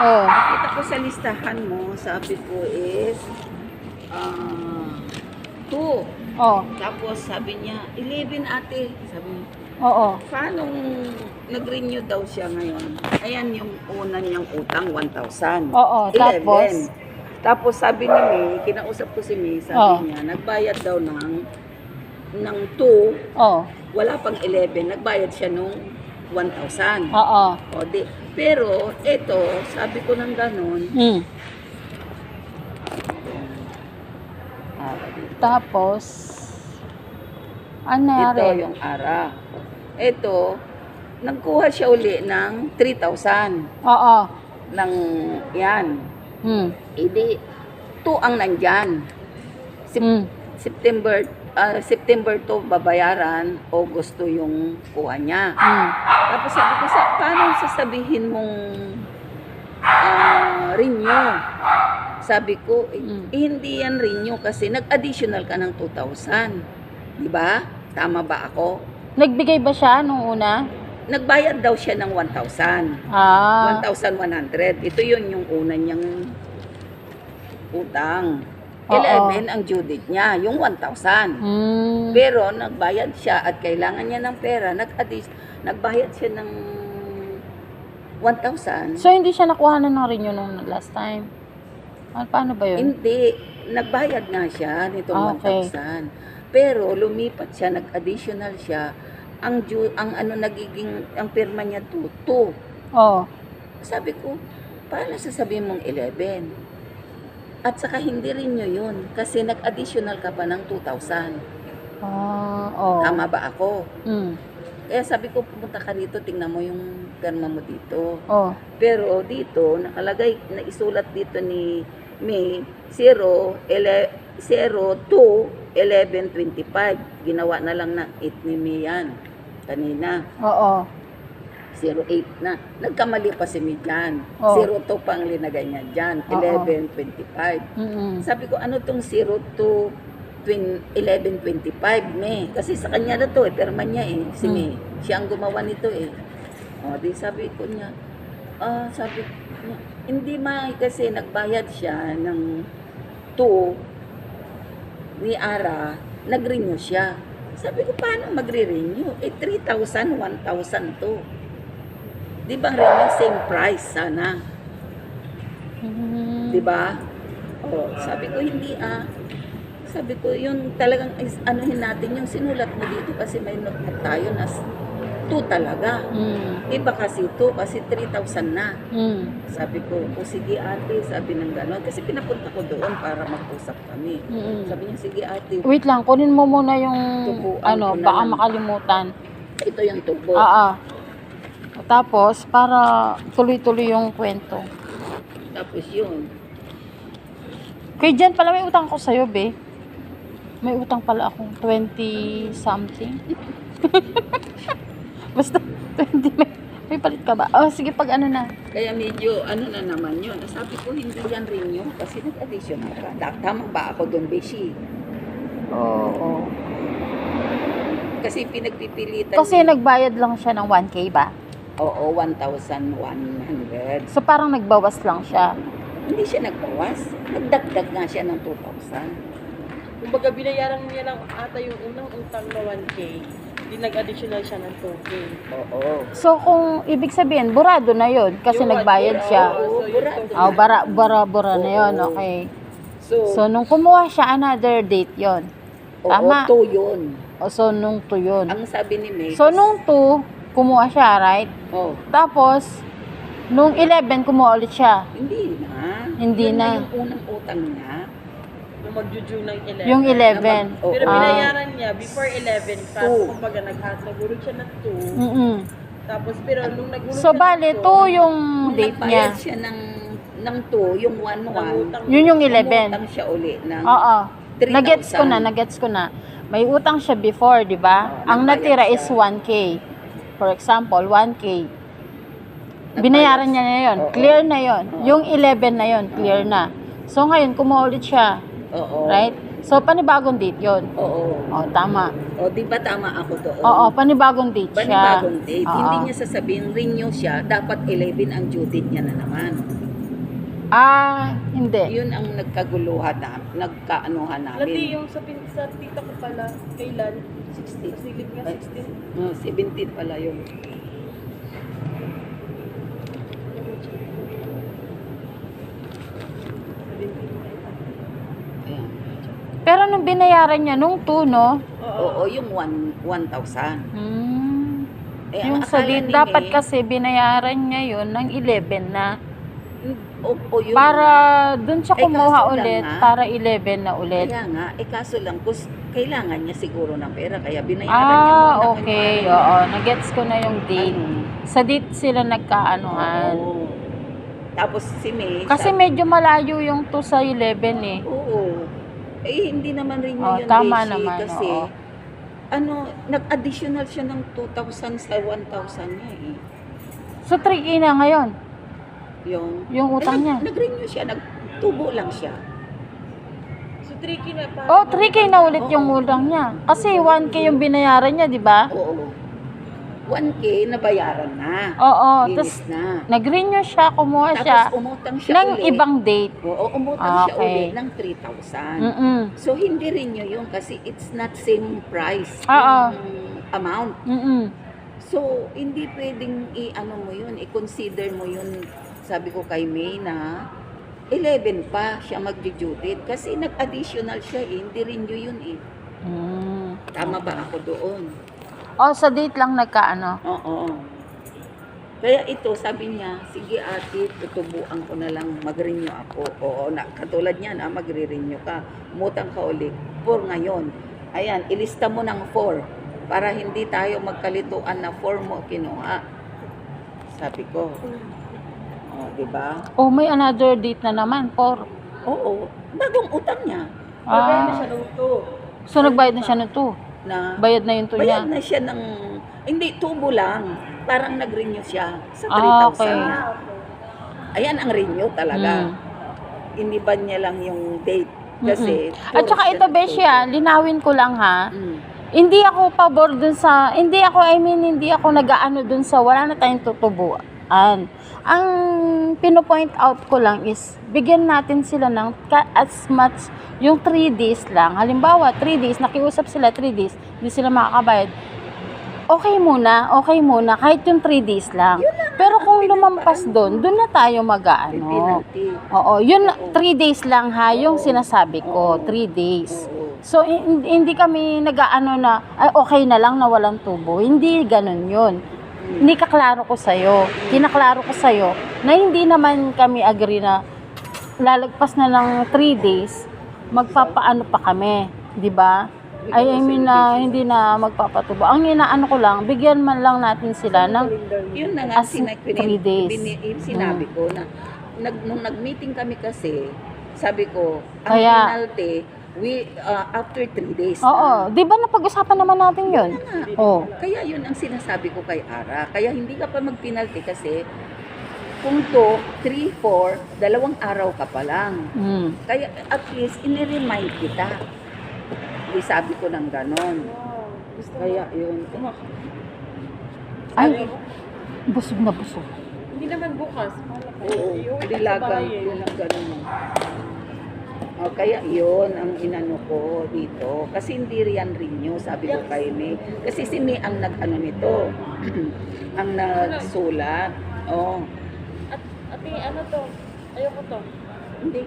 Oh. Nakita ko sa listahan mo, sabi ko is 2. Oh. Tapos sabi niya, 11 ate. Sabi niya, Oo. paano nag-renew daw siya ngayon? Ayan yung una niyang utang, 1,000. Oo, 11. Tapos sabi ni May, kinausap ko si May, sabi niya, nagbayad daw ng 2, Oh. wala pang 11, nagbayad siya nung 1,000. Oo. O di, pero ito, sabi ko ng ganun, Hmm. Tapos, ano ito nangyari? yung ara. Ito, nagkuha siya uli ng 3,000 Oo. ng yan. Hmm. Hindi, 2 ang nandyan. Hmm. September to babayaran, August to yung kuha niya. Hmm. Tapos sabi ko, paano sasabihin mong renew? Sabi ko, hindi yan renew kasi nag-additional ka ng 2,000. Di ba? Tama ba ako? Nagbigay ba siya nung una? Nagbayad daw siya ng 1,000. Ah. 1,100. Ito yun yung una niyang utang. Oo. 11 ang due date niya, yung 1,000. Hmm. Pero nagbayad siya at kailangan niya ng pera, nagbayad siya ng 1,000. So, hindi siya nakuha na ng renew nung last time? Paano ba yun? Hindi, nagbayad nga siya nitong Okay. 1,000. Pero lumipat siya, nag-additional siya. Ang ang pirma niya 2. Oh. Sabi ko, paano sasabihin mong 11? At saka hindi rin yun kasi nag-additional ka pa ng 2,000. Oh. Tama ba ako? Hmm. Kaya sabi ko, pumunta ka dito, tingnan mo yung pirma mo dito. Oh. Pero dito, nakalagay, naisulat dito ni May 02/11/25. Ginawa na lang ng 8 ni May yan. Kanina. Oo. 08 na. Nagkamali pa si May dyan. Oh. 02 pa ang linagay niya dyan. Oo. 11/25. Mm-mm. Sabi ko, ano tong 11/25, May? Kasi sa kanya na to, pirma niya si May. Siya ang gumawa nito O, di sabi ko niya, sabi niya, hindi kasi nagbayad siya ng 2 ni Ara, nag-renew siya. Sabi ko, paano magre-renew? 3,000, 1,000 to. Di ba renew, same price sana? Di ba? Sabi ko, hindi Sabi ko, yun talagang anuhin natin yung sinulat mo dito kasi may notebook tayo na 2 talaga. Iba kasi 2 kasi 3,000 na. Sabi ko, sige ate, sabi ng gano'n. Kasi pinapunta ko doon para mag-usap kami. Sabi niya, sige ate. Wait lang, kunin mo muna yung Tubuan ko na baka lang. makalimutan. Ito yung tubo. Tapos, para tuloy-tuloy yung kwento. Tapos yun. Kaya dyan pala may utang ko sa'yo, be. May utang pala akong 20 something. Basta 20, may palit ka ba? Sige, pag ano na. Kaya medyo na naman yun. Sabi ko, hindi yan renew kasi nag-additional ka. Tama ba ako doon, Beshi? Oo. Kasi pinagpipilitan. Kasi nagbayad lang siya ng 1K ba? Oo, 1,100. So, parang nagbawas lang siya. Hindi siya nagbawas. Nagdagdag nga siya ng 2,000. Kumbaga, binayaran niya lang ata yung unang utang na 1K. Di nag-additional siya ng 2K. Oo. So, kung ibig sabihin, burado na yun kasi Yung nagbayad one, siya. Oo, burado. Bara na yun, Oo. okay. So, So, nung kumuha siya, another date yon. Tama. Oo, 2 yun. So, nung 2 yun. Ang sabi ni May. So, nung 2, kumuha siya, right? Oh, Tapos, nung 11, kumuha ulit siya. hindi na. Hindi Yun na. yung unang utang niya. Nung mag-due ng 11. Yung 11. Oo. Pero binayaran niya before 11 pa. Two. Kumbaga, nagulog siya ng 2. Mm-mm. Tapos, pero nung nagulog So, siya bale, ng 2 yung Nung date nagbayad niya. siya ng 2, yung 1-1. Nangutang Yun yung 11. Umutang siya uli ng Oo. 3,000. Nagets ko na. May utang siya before, di ba? Oo, Ang nagbayad natira siya. is 1K. For example, 1K. Binayaran niya na yun. Oo. Clear na yun. Oo. Yung 11 na yun, clear na. So, ngayon, kumuha ulit siya. Oo. Right? So, panibagong date yun. Oo. O, tama. O, di ba tama ako doon? Oo, panibagong date siya. Panibagong date. Oo. Hindi niya sasabihin renew siya, dapat 11 ang due date niya na naman. Hindi. Yun ang nagkaguluhan na, nagkaanuhan Lati namin. yung sa tita ko pala, kailan? 16. Pasilip nga 16. 17 pala yun. Ayan. Pero nung binayaran niya, nung 2, no? Oo, yung 1,000. Eh, ang Yung sa akala ni dapat May, kasi binayaran niya yun ng 11 na. opo, yun. Para dun siya Eh, kumuha kaso lang ulit, nga, para 11 na ulit. Kaya nga, kaso lang, kailangan niya siguro ng pera, kaya binayaran niya muna. Okay. Oo, nagets ko na yung date. Ano? Sa date sila nagkaanuhan. Oo. Tapos si May, Kasi medyo malayo yung 2 sa 11 eh. oo. Eh, hindi naman rin Oh, yun, tama Beshi, naman, kasi, oo. nag-additional siya ng 2,000 sa 1,000 niya eh. So 3K na ngayon, yung utang niya. Nag-renew siya, nagtubo lang siya. So, tricky na pa. Oh, 3K na ulit yung utang niya. Kasi 1K yung binayaran niya, di ba? Oo. 1K nabayaran na. Oo, Linis tapos na. nag-renew siya, kumuha siya Tapos umutang siya ng ulit. ibang date. Oo, umutang siya Okay. ulit ng 3,000. Mm-mm. So, hindi rin yun kasi it's not same price. Oo. Yung amount. Mm-mm. So, hindi pwedeng i-ano mo yun, i-consider mo yun, sabi ko kay May na 11 pa siya mag-due date kasi nag-additional siya eh, hindi rin yun eh. Tama ba ako doon? Oh, sa date lang nagkaano. Oo. Kaya ito, sabi niya, sige ate, tutubuan ko na lang, mag-renew ako. Oo, katulad niyan, magre-renew ka. Umutang ka ulit. 4 ngayon. Ayan, ilista mo ng 4 para hindi tayo magkalituan na 4 mo kinuha. Sabi ko. Oh, di ba? Oh, may another date na naman, 4. Oo, bagong utang niya. Magbayad na Ah, siya ng 2. so nagbayad na siya ng 2. Na, Bayad na yung 2 niya. bayad na siya ng, hindi, tubo lang. Parang nag-renew siya sa 3,000. Okay. Ayan ang renew talaga. Iniban niya lang yung date. Kasi, At saka siya ito, Beshi, nagtubo. linawin ko lang ha. Mm. Hindi ako pabor dun sa, hindi ako nag-aano dun sa wala na tayong tutubuan. Ang pino-point out ko lang is, bigyan natin sila ng as much, yung 3 days lang. Halimbawa, 3 days, nakiusap sila 3 days, hindi sila makakabayad. Okay muna, kahit yung 3 days lang. Pero kung lumampas doon na tayo May mag-aano. penalty. Oo, yun 3 days lang ha, yung sinasabi ko, 3 days. Oo. So, hindi kami nag-aano na, ay, okay na lang na walang tubo. Hindi ganun yun. Hindi kaklaro ko sa'yo. Kinaklaro ko sa'yo na hindi naman kami agree na lalagpas na ng 3 days, magpapaano pa kami. Di ba? I mean na hindi na magpapatubo. Ang inaano ko lang, bigyan man lang natin sila ng Yun na nga, As 3 days. sinabi ko na, nung nag-meeting kami kasi, sabi ko, ang Kaya- penalty, after 3 days Oo, na. 'di ba napag-usapan naman natin 'yun? Oh. Kaya yun ang sinasabi ko kay Ara. Kaya hindi ka pa mag-penalty kasi kung 2, 3, 4, 2 araw ka pa lang. Mm. Kaya at least in-remind kita. Di sabi ko ng ganon. Wow. Gusto mo? Kaya yun. Ay, busog na busog. Hindi naman bukas. Oo, Iuwi ka sa dilagang bahay eh. yun ang ganon. O, kaya yun ang inano ko dito. Kasi hindi riyan renew, sabi ko kay May. Kasi si May ang nag-ano nito. ang nagsulat. Oh, Ate, ano to? Ayoko to. hindi.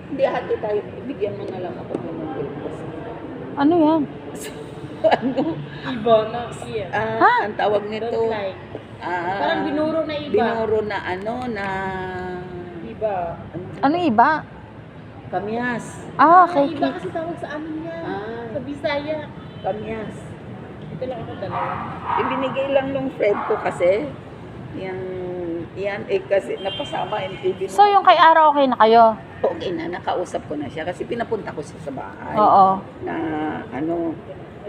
Hindi hati tayo. Bigyan mo na lang ako ng kasi. Ano 'yan? ano? Iba na. Yeah. Ang tawag nito. Don't like. Parang binuro na iba. Binuro na ano na Iba. Ano iba? Kamyas. Okay. Iba kasi tawag sa amin niya. Sa Bisaya. Kamyas. Ito lang ako dalawa. Ibinigay lang nung friend ko kasi. Yan kasi napasama yung TV. So yung kay Ara okay na kayo? Okay na, nakausap ko na siya kasi pinapunta ko siya sa bahay. Oo. Na ano,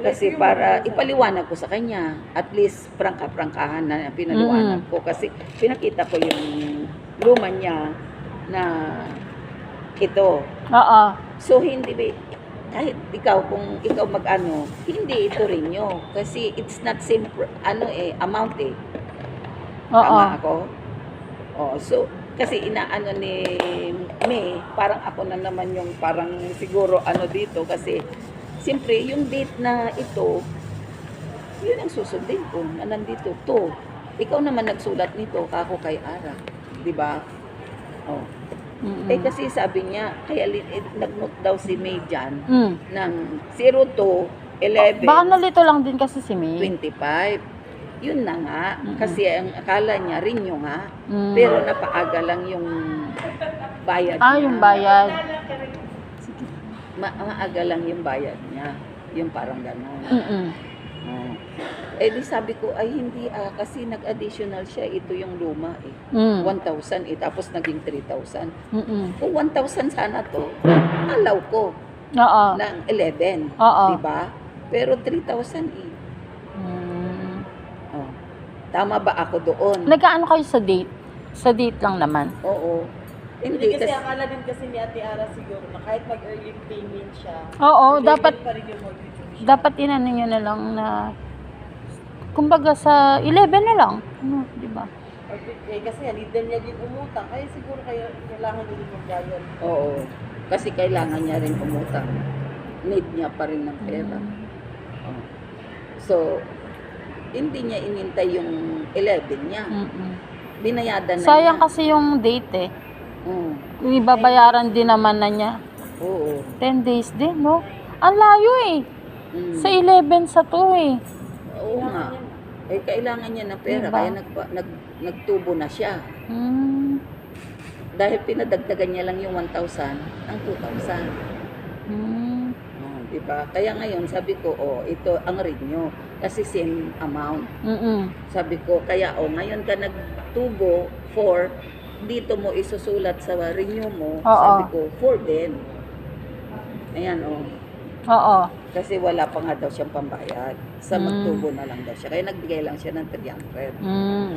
kasi para ipaliwanag ko sa kanya. At least prangka-prangkahan na pinaliwanag ko. Kasi pinakita ko yung luma niya na ito. Oo. So hindi ba, kahit ikaw kung ikaw mag-ano, hindi ito rin nyo. Kasi it's not same amount eh. Oo. Tama ako? Oh, so kasi inaano ni May, parang ako na naman yung parang siguro ano dito kasi siyempre yung date na ito, yun ang susundin ko na nandito to. Ikaw naman nagsulat nito, kako kay Ara. Di ba? Oh. Mm-mm. Eh kasi sabi niya, kaya nag-note daw si May dyan Mm. ng 02, 11, Baka nalito lang din kasi si May. 25. Yun na nga. Mm-mm. Kasi ang akala niya, renew nga. Mm. Pero napaaga lang yung bayad niya. Yung bayad. Maaga lang yung bayad niya. Yung parang gano'n. Mm-mm. Oh. Eh di sabi ko, ay hindi kasi nag-additional siya. Ito yung luma eh. Mm. 1,000 eh. Tapos naging 3,000. Mm-mm. Kung 1,000 sana to, alaw ko Oo. ng 11. Oo. Diba? Pero 3,000 eh. Mm. Oh. Tama ba ako doon? Nagkaano kayo sa date? Sa date lang naman. Oo. Hindi Hindi kasi kasi akala din kasi ni Ate Ara siguro na kahit mag-early payment siya. Oo, early dapat pa rin yung mortgage siya. dapat inano nyo na lang na kumbaga sa 11 na lang. Ano, di ba? Eh, kasi nga, leader niya din umutang. Kaya siguro kaya kailangan niya din magbayad. oo. Kasi kailangan niya rin umutang. Need niya pa rin ng pera. Oh. So, hindi niya inintay yung 11 niya. Mm-mm. Binayadan na Sayang niya. kasi yung date eh. Mm. Kung ibabayaran din naman na niya. Oo. 10 days din, no? Ang layo eh. Mm. Sa 11 sa 2 eh. Oo nga. Eh, kailangan niya ng pera. Diba? Kaya nagtubo na siya. Hmm. Dahil pinadagdagan niya lang yung 1,000, ang 2,000. Hmm. Oh, di ba? Kaya ngayon, sabi ko, ito ang renew. Kasi same amount. Mm-mm. Sabi ko, kaya ngayon ka nagtubo for, dito mo isusulat sa renew mo. Oo. Sabi ko, for din. Ayan, Oo. Kasi wala pa nga daw siyang pambayad. Sa Mm. magtubo na lang daw siya. Kaya nagbigay lang siya ng 300.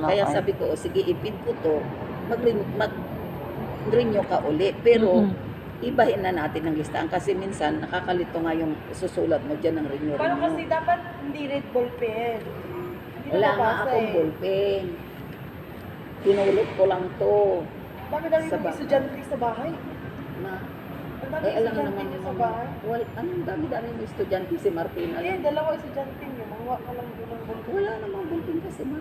Kaya Okay. sabi ko, sige, ipid ko to. Mag-renew ka uli. Pero, Mm-mm. ibahin na natin ang listahan. Kasi minsan, nakakalito nga yung susulat mo dyan ng renew. Parang kasi dapat hindi red ball pen. Hindi Wala na nga nabasa akong eh. ballpen. Pinulot ko lang to. Dami-dami Sa mong ba- estudyante sa bahay. Na, Ang dami alam estudyante naman niyo yung sa bahay. anong dami-dami ng estudyante si Martina. Eh, dalawa estudyante niyo. Manguha ka lang doon ng ballpen. Wala namang ballpen kasi, ma.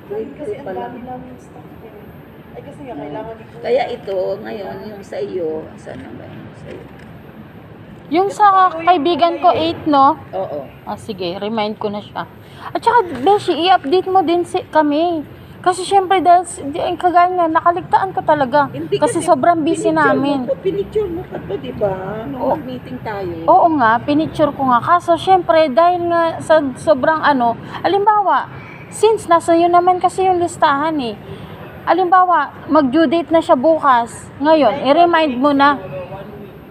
Kasi ang pa lang. dami namin stock eh. Ay kasi nga, kailangan ni Kuya. Kaya ito, ngayon, yung sa iyo, saan na ba yung sa iyo? Yung sa kaibigan ko 8, no? Oo. Sige, remind ko na siya. At saka, Beshi, i-update mo din kami. Kasi syempre, dahil kagaya nga, nakaligtaan ko talaga. Hindi Kasi sobrang busy namin. Pinicture mo pa to, di ba? Nung Oo. mag-meeting tayo. Oo nga, pinicture ko nga. Kaso syempre, dahil nga sa sobrang alimbawa, since nasa yun naman kasi yung listahan eh. Alimbawa, mag-due date na siya bukas. Ngayon, i-remind mo na.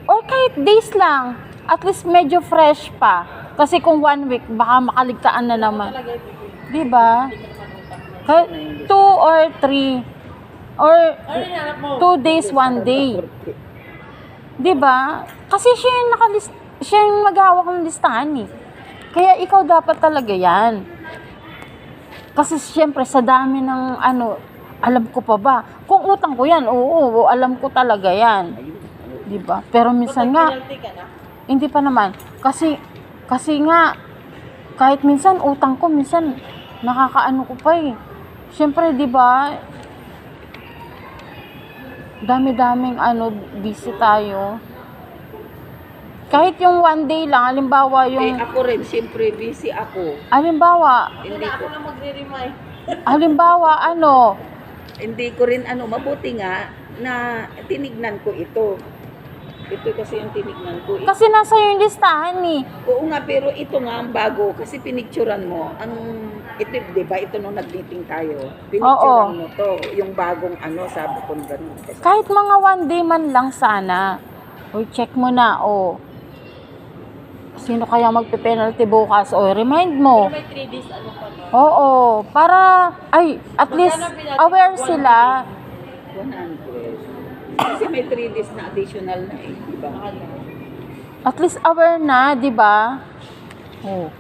Or kahit days lang. At least medyo fresh pa. Kasi kung 1 week, baka makaligtaan na naman. Talaga ito. Diba? Kahit 2 or 3. Or Ano yung hanap mo? 2 days, 1 day. Diba? Kasi siya yung maghawak ng listahan eh. Kaya ikaw dapat talaga yan. Kasi siyempre sa dami ng alam ko pa ba? Kung utang ko yan, oo, alam ko talaga yan. Diba? Pero minsan nga, Penalty ka na. hindi pa naman. Kasi nga, kahit minsan utang ko, minsan nakakaano ko pa eh. Siyempre, di ba, dami-daming busy tayo. Kahit yung 1 day lang, halimbawa Eh, yung, ako rin, siyempre, busy ako. halimbawa, Hindi Ako ko, na magre-remind. hindi ko rin, mabuti nga, na tinignan ko ito. Ito kasi yung tinignan ko. kasi nasa yung listahan eh. Oo nga, pero ito nga ang bago. Kasi pinicturan mo. Ito, di ba? Ito nung nag-meeting tayo. Pinicturan mo to. Yung bagong sabi ko ganun. Kasi, Kahit mga 1 day man lang sana. O check mo na, sino kaya magpe-penalty bukas? Remind mo. Pero may 3 days pa no? Oo, para, at least aware sila. 100. Kasi may 3 days na additional na eh. Di ba? At least aware na, di ba? Oh.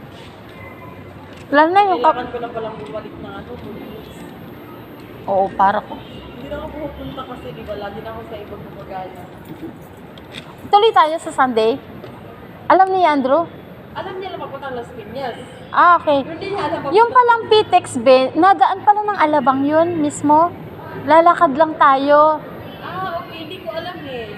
Lalo na yung Kailangan ko na palang bumalik ng 2 days. Oo, para ko. Hindi na ako pupunta kasi, di ba? Lagi na ako sa ibang gumagana. Tuloy tayo sa Sunday. Alam ni Andrew? Alam niya lang papuntang Las Piñas. Ah, okay. Hindi niya alam Yung palang Pitex, be, nadaan pala ng Alabang yun mismo. Lalakad lang tayo. Ah, okay. Hindi ko alam eh.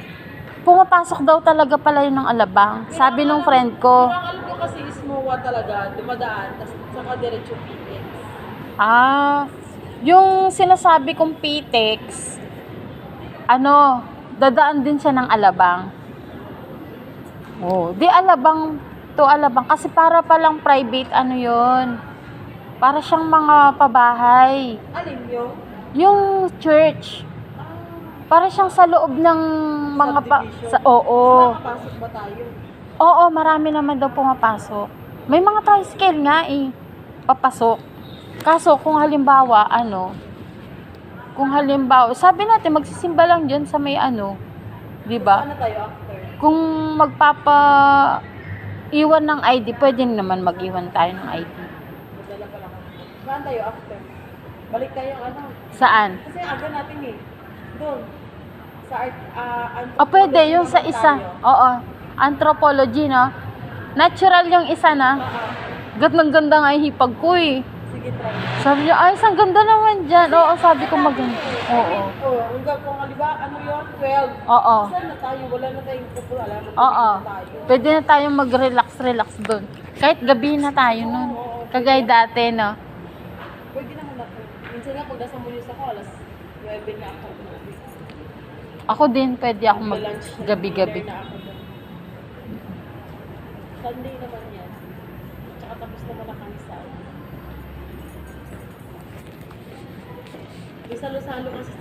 Pumapasok daw talaga pala yun ng Alabang. Sabi nung friend ko. Pero ang alam ko kasi is MOA talaga, dumadaan, tapos saka diretso PX. Ah, yung sinasabi kong Pitex, ano, dadaan din siya ng Alabang. Oh, di Alabang to Alabang kasi para palang private ano yun. Para siyang mga pabahay. Alin yung? Yung church. Para siyang sa loob ng mga Subdivision. oo. Nakapasok ba tayo? Oo, marami naman daw pumapasok. May mga tricycle nga eh, papasok. Kaso kung halimbawa, sabi natin magsisimba lang dyan sa may di ba? Saan na tayo after? Kung iwan ng ID, pwede naman mag-iwan tayo ng ID. Magdala pa lang. Saan tayo after? Balik tayo Saan? Kasi aga natin eh. Doon. Sa art, Pwede, yung sa naman isa. tayo. Oo, anthropology, no? Natural yung isa na. Gandang-ganda nga yung hipag ko eh. Sige, try. Sabi niya, ay, isang ganda naman dyan. Oo, sabi ko maganda. Oo. Oo, hanggang kung halimbawa, yun? 12. Oo. Saan na tayo? Wala na tayong pupula. Alam mo, Oo. na tayo. Pwede na tayong mag-relax doon. Kahit gabi na tayo nun. Kagaya dati, no? Pwede naman ako. Minsan nga, pag nasa Mulis ako, alas 9 na ako. Ako din, pwede ako Mag-lunch na. gabi-gabi. Dinner na ako doon. Sunday naman yan. Tsaka tapos naman na kami sa May salo-salo kasi